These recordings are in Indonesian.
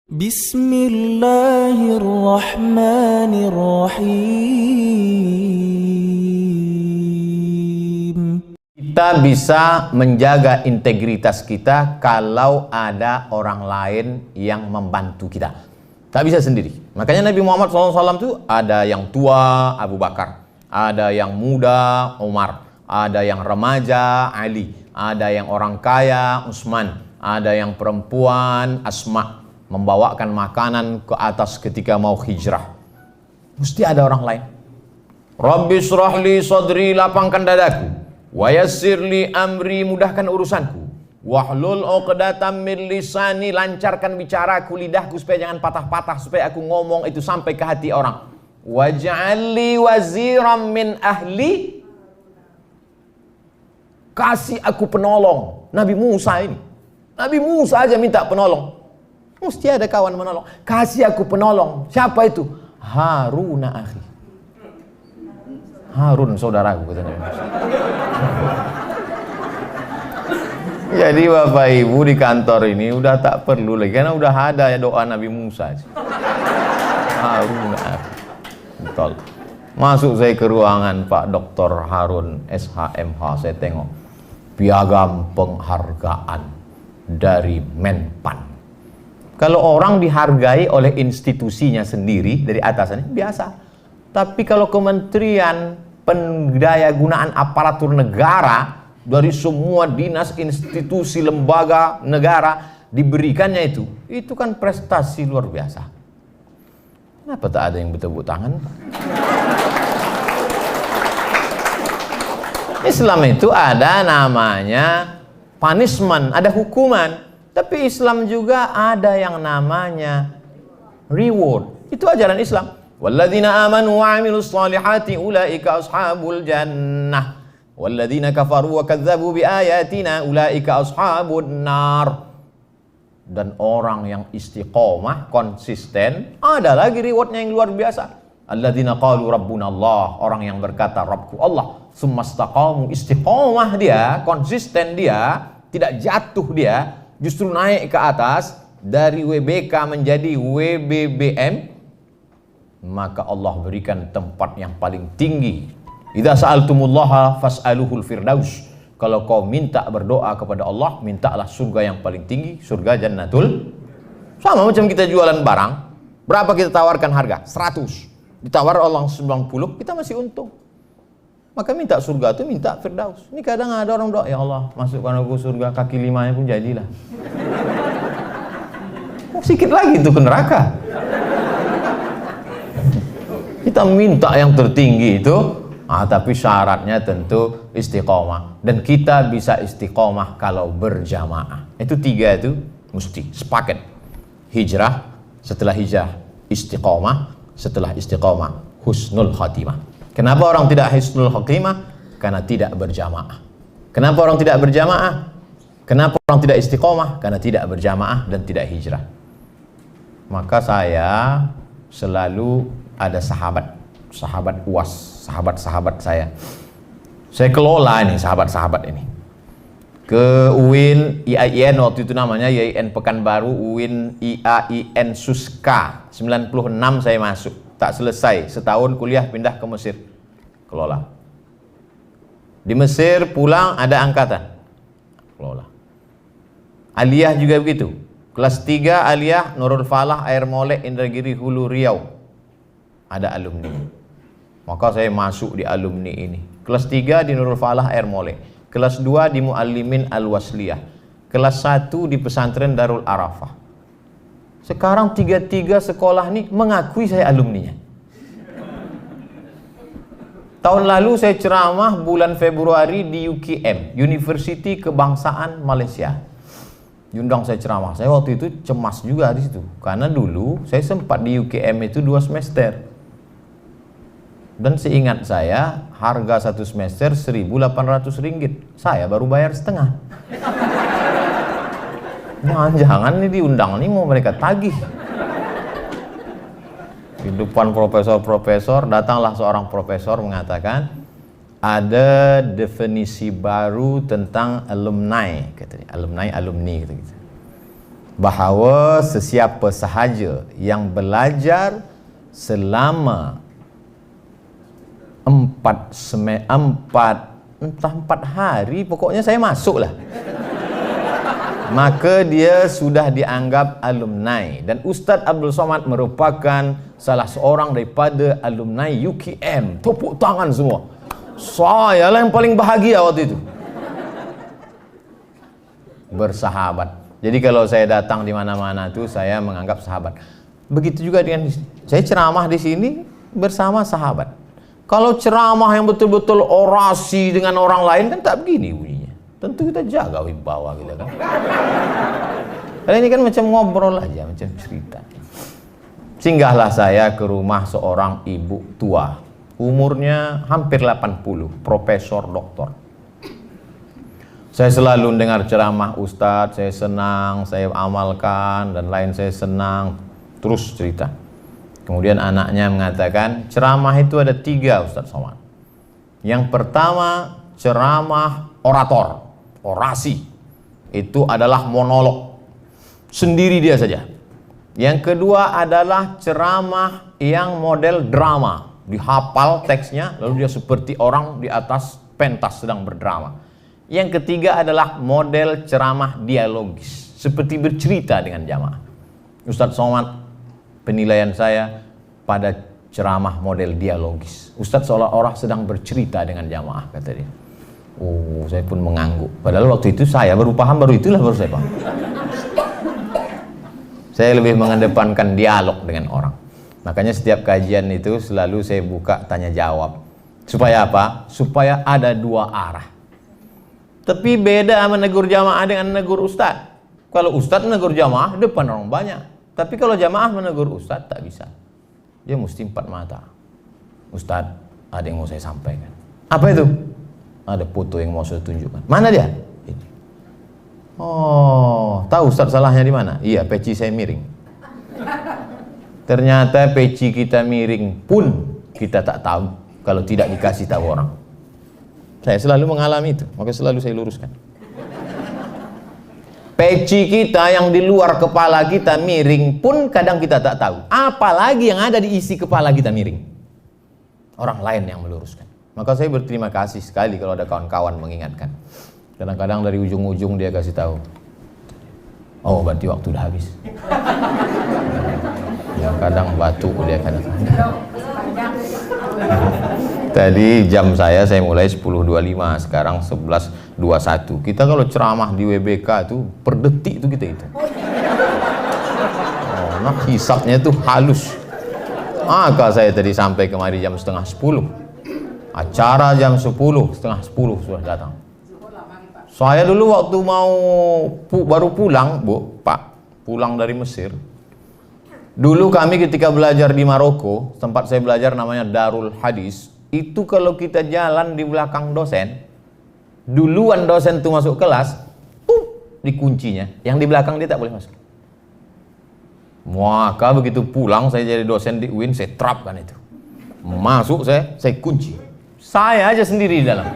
Bismillahirrahmanirrahim. Kita bisa menjaga integritas kita kalau ada orang lain yang membantu kita. Tak bisa sendiri. Makanya Nabi Muhammad SAW itu ada yang tua, Abu Bakar. Ada yang muda, Umar. Ada yang remaja, Ali. Ada yang orang kaya, Utsman. Ada yang perempuan, Asma. Membawakan makanan ke atas ketika mau hijrah. Mesti ada orang lain. Rabbi shrah li sadri, lapangkan dadaku. Wa yassir li amri, mudahkan urusanku. Wahlul 'uqdatam min lisani, lancarkan bicaraku, lidahku supaya jangan patah-patah, supaya aku ngomong itu sampai ke hati orang. Waj'al li waziran min ahli, kasih aku penolong. Nabi Musa ini, Nabi Musa aja minta penolong, mesti ada kawan menolong. Kasih aku penolong. Siapa itu? Harun akhi. Harun saudaraku, kata Nabi Musa. Jadi Bapak Ibu di kantor ini udah tak perlu lagi, karena udah ada ya doa Nabi Musa. Harun akhi. Betul. Masuk saya ke ruangan Pak Dr. Harun SHMH, saya tengok piagam penghargaan dari Menpan. Kalau orang dihargai oleh institusinya sendiri dari atasannya biasa. Tapi kalau kementerian pendayagunaan aparatur negara dari semua dinas, institusi, lembaga negara diberikannya itu kan prestasi luar biasa. Kenapa tak ada yang bertepuk tangan? Islam itu ada namanya punishment, ada hukuman. Tapi Islam juga ada yang namanya reward. Itu ajaran Islam. Walladzina amanu wa 'amilus shalihati ulaika ashabul jannah. Walladzina kafaru wa kadzdzabu biayatina ulaika ashabun nar. Dan orang yang istiqomah, konsisten, ada lagi rewardnya yang luar biasa. Alladzina qalu rabbuna Allah, orang yang berkata Rabbku Allah, tsumastaqamu, istiqomah dia, konsisten dia, tidak jatuh dia, justru naik ke atas dari WBK menjadi WBBM, maka Allah berikan tempat yang paling tinggi. Idza sa'altumullaha fas'aluhul firdaus. Kalau kau minta berdoa kepada Allah, mintalah surga yang paling tinggi, surga jannatul. Sama macam kita jualan barang, berapa kita tawarkan harga? 100. Ditawar orang 90, kita masih untung. Maka minta surga itu minta firdaus. Ini kadang ada orang doa, ya Allah, masukkan aku surga, kaki limanya pun jadilah. Sedikit lagi itu ke neraka. Kita minta yang tertinggi itu, tapi syaratnya tentu istiqomah. Dan kita bisa istiqomah kalau berjamaah. Itu 3 itu mesti sepaket. Hijrah, setelah hijrah istiqomah, setelah istiqomah husnul khatimah. Kenapa orang tidak husnul khatimah? Karena tidak berjamaah. Kenapa orang tidak berjamaah? Kenapa orang tidak istiqomah? Karena tidak berjamaah dan tidak hijrah. Maka saya selalu ada sahabat UAS, sahabat-sahabat saya. Saya kelola ini sahabat-sahabat ini. Ke UIN IAIN waktu itu namanya IAIN Pekanbaru, UIN IAIN Suska. 96 saya masuk. Tak selesai, setahun kuliah pindah ke Mesir. Kelola. Di Mesir pulang ada angkatan. Kelola. Aliyah juga begitu. Kelas 3 Aliyah Nurul Falah Air Molek Indragiri Hulu Riau. Ada alumni. Maka saya masuk di alumni ini. Kelas 3 di Nurul Falah Air Molek. Kelas 2 di Muallimin Al-Wasliyah. Kelas 1 di Pesantren Darul Arafah. Sekarang 3 sekolah ini mengakui saya alumninya. Tahun lalu saya ceramah bulan Februari di UKM, University Kebangsaan Malaysia. Diundang saya ceramah. Saya waktu itu cemas juga di situ. Karena dulu saya sempat di UKM itu 2 semester. Dan seingat saya harga 1 semester Rp1.800. Saya baru bayar setengah. Jangan-jangan ini diundang nih mau mereka tagih. Di depan profesor-profesor datanglah seorang profesor mengatakan ada definisi baru tentang alumni, katanya. Alumni gitu. bahwa sesiapa sahaja yang belajar selama empat hari, pokoknya saya masuk lah, maka dia sudah dianggap alumni. Dan Ustadz Abdul Somad merupakan salah seorang daripada alumni UKM. Tepuk tangan semua. Saya lah yang paling bahagia waktu itu. Bersahabat. Jadi kalau saya datang di mana-mana tuh saya menganggap sahabat. Begitu juga dengan saya ceramah di sini bersama sahabat. Kalau ceramah yang betul-betul orasi dengan orang lain kan tak begini bunyinya. Tentu kita jaga wibawa kita kan. Karena ini kan macam ngobrol aja, macam cerita. Singgahlah saya ke rumah seorang ibu tua. Umurnya hampir 80, profesor doktor. Saya selalu dengar ceramah Ustadz, saya senang, saya amalkan, dan lain saya senang, terus cerita. Kemudian anaknya mengatakan, ceramah itu ada 3 Ustadz Somad. Yang pertama, ceramah orator, orasi. Itu adalah monolog, sendiri dia saja. Yang kedua adalah ceramah yang model drama, dihafal teksnya, lalu dia seperti orang di atas pentas sedang berdrama. Yang ketiga adalah model ceramah dialogis, seperti bercerita dengan jamaah. Ustadz Somad, penilaian saya pada ceramah model dialogis. Ustadz seolah-olah sedang bercerita dengan jamaah, kata dia. Oh, saya pun mengangguk. Padahal waktu itu saya baru paham, baru saya paham. Saya lebih mengedepankan dialog dengan orang. Makanya setiap kajian itu selalu saya buka tanya jawab. Supaya apa? Supaya ada 2 arah. Tapi beda menegur jamaah dengan menegur ustadz. Kalau ustadz menegur jamaah depan orang banyak. Tapi kalau jamaah menegur ustadz tak bisa. Dia mesti 4 mata. Ustadz, ada yang mau saya sampaikan. Apa itu? Ada foto yang mau saya tunjukkan. Mana dia? Ini. Oh, tahu ustadz salahnya di mana? Iya, peci saya miring. Ternyata peci kita miring pun kita tak tahu kalau tidak dikasih tahu orang. Saya selalu mengalami itu, maka selalu saya luruskan. Peci kita yang di luar kepala kita miring pun kadang kita tak tahu. Apalagi yang ada di isi kepala kita miring. Orang lain yang meluruskan. Maka saya berterima kasih sekali kalau ada kawan-kawan mengingatkan. Kadang-kadang dari ujung-ujung dia kasih tahu. Oh, berarti waktu udah habis. Ya, kadang batu dia kadang. Tadi jam saya mulai 10.25, sekarang 11.21. Kita kalau ceramah di WBK itu per detik itu kita itu. Oh, nah hisapnya itu halus. Maka saya tadi sampai kemari jam 9:30. Acara jam 10:30 sudah datang. Saya dulu waktu baru pulang, Bu, Pak, pulang dari Mesir. Dulu kami ketika belajar di Maroko, tempat saya belajar namanya Darul Hadis. Itu kalau kita jalan di belakang dosen, duluan dosen itu masuk kelas, dikuncinya. Yang di belakang dia tak boleh masuk. Maka begitu pulang saya jadi dosen di UIN, saya terapkan itu. Masuk saya kunci. Saya aja sendiri di dalam.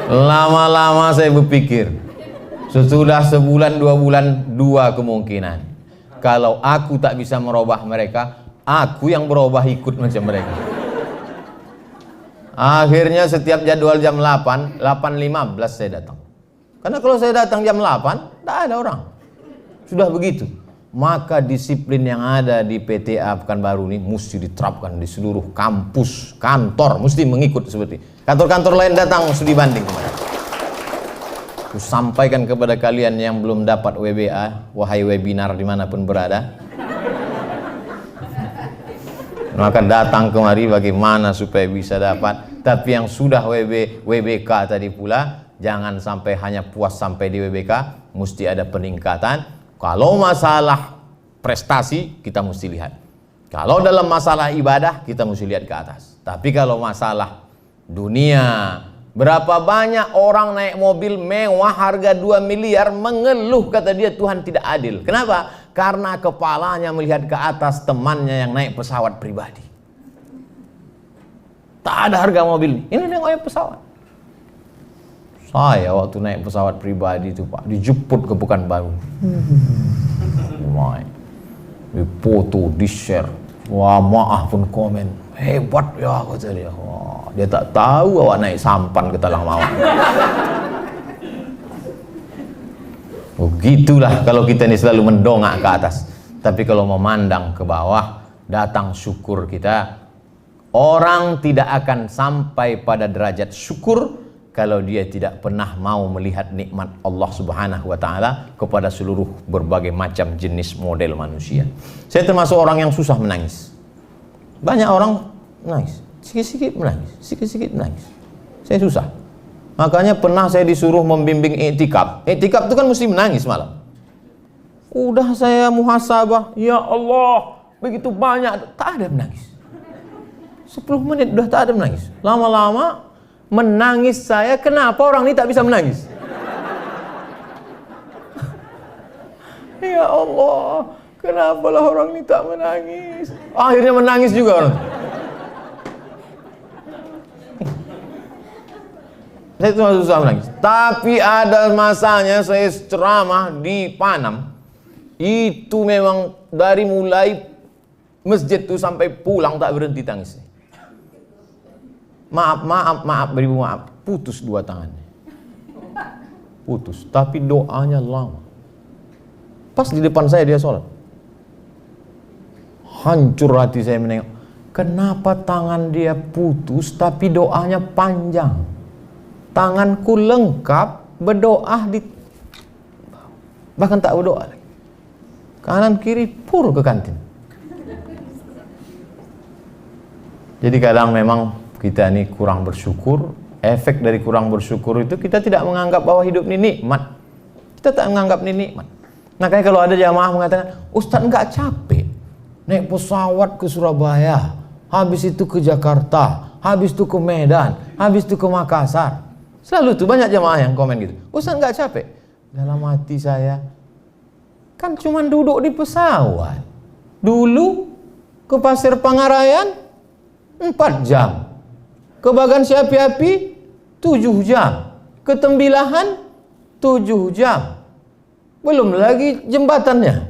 Lama-lama saya berpikir, sesudah sebulan 2 bulan 2 kemungkinan. Kalau aku tak bisa merubah mereka, aku yang berubah ikut macam mereka. Akhirnya setiap jadwal jam 8:15 saya datang. Karena kalau saya datang jam 8, tak ada orang. Sudah begitu. Maka disiplin yang ada di PTA Pekanbaru ini mesti diterapkan di seluruh kampus, kantor, mesti mengikut seperti. Kantor-kantor lain datang studi banding kemarin. Aku sampaikan kepada kalian yang belum dapat WBA, wahai webinar dimanapun berada, maka datang kemari bagaimana supaya bisa dapat. Tapi yang sudah WBK tadi pula, jangan sampai hanya puas sampai di WBK, mesti ada peningkatan. Kalau masalah prestasi kita mesti lihat. Kalau dalam masalah ibadah kita mesti lihat ke atas. Tapi kalau masalah dunia, berapa banyak orang naik mobil mewah harga 2 miliar mengeluh, kata dia Tuhan tidak adil. Kenapa? Karena kepalanya melihat ke atas temannya yang naik pesawat pribadi. Tak ada harga mobil. Ini yang naik pesawat. Saya waktu naik pesawat pribadi itu Pak, dijemput ke Pekanbaru. Mulai dipoto, di share. Wah, maaf pun komen. Hebat ya kata dia. Wah, dia tak tahu awak naik sampan ke Talang Mawar. Begitulah kalau kita ini selalu mendongak ke atas. Tapi kalau memandang ke bawah, datang syukur kita. Orang tidak akan sampai pada derajat syukur kalau dia tidak pernah mau melihat nikmat Allah Subhanahu wa taala kepada seluruh berbagai macam jenis model manusia. Saya termasuk orang yang susah menangis. Banyak orang menangis, sikit-sikit menangis, sikit-sikit menangis. Saya susah. Makanya pernah saya disuruh membimbing i'tikaf. I'tikaf itu kan mesti menangis malam. Udah saya muhasabah, ya Allah, begitu banyak, tak ada menangis. 10 menit udah tak ada menangis. Lama-lama menangis saya, kenapa orang ini tak bisa menangis? Ya Allah, kenapalah orang ini tak menangis? Akhirnya menangis juga orang. Saya itu susah menangis. Tapi ada masanya saya ceramah di Panam. Itu memang dari mulai masjid itu sampai pulang tak berhenti tangis. Maaf, beribu maaf. Putus dua tangannya. Putus, tapi doanya lama. Pas di depan saya dia sholat. Hancur hati saya menengok. Kenapa tangan dia putus tapi doanya panjang? Tanganku lengkap, berdoa di bahkan tak berdoa lagi. Kanan kiri pur ke kantin. Jadi kadang memang kita ini kurang bersyukur. Efek dari kurang bersyukur itu kita tidak menganggap bahwa hidup ini nikmat. Kita tak menganggap ini nikmat. Makanya kalau ada jamaah mengatakan, Ustaz enggak capek naik pesawat ke Surabaya, habis itu ke Jakarta, habis itu ke Medan, habis itu ke Makassar. Selalu tuh banyak jamaah yang komen gitu, Ustaz enggak capek? Dalam hati saya, kan cuma duduk di pesawat. Dulu ke Pasir Pangarayan 4 jam. Ke Bagan Api-Api 7 jam. Ke Tembilahan 7 jam. Belum lagi jembatannya.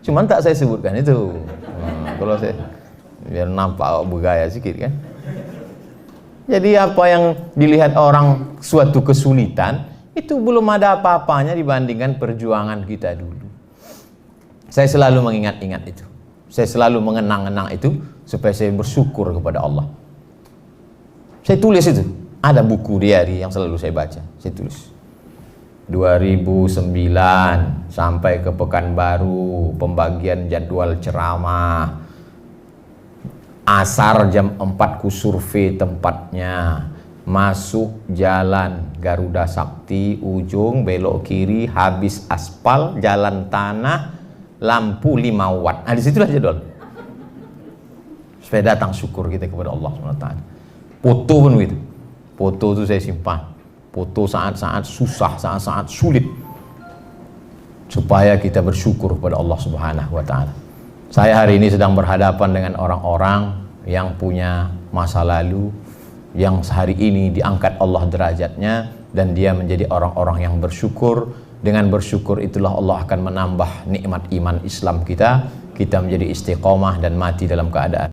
Cuman tak saya sebutkan itu. Kalau saya biar nampak bergaya sedikit kan. Jadi apa yang dilihat orang suatu kesulitan itu belum ada apa-apanya dibandingkan perjuangan kita dulu. Saya selalu mengingat-ingat itu. Saya selalu mengenang-enang itu supaya saya bersyukur kepada Allah. Saya tulis itu. Ada buku diary yang selalu saya baca. Saya tulis. 2009 sampai ke Pekanbaru, pembagian jadwal ceramah. Asar jam 4 ku survei tempatnya. Masuk jalan Garuda Sakti, ujung belok kiri, habis aspal, jalan tanah, lampu 5 watt. Nah disitulah jadwal. Supaya datang syukur kita kepada Allah SWT. Foto pun begitu. Foto itu saya simpan. Foto saat-saat susah, saat-saat sulit. Supaya kita bersyukur kepada Allah Subhanahu wa taala. Saya hari ini sedang berhadapan dengan orang-orang yang punya masa lalu, yang sehari ini diangkat Allah derajatnya dan dia menjadi orang-orang yang bersyukur. Dengan bersyukur itulah Allah akan menambah nikmat iman Islam kita. Kita menjadi istiqomah dan mati dalam keadaan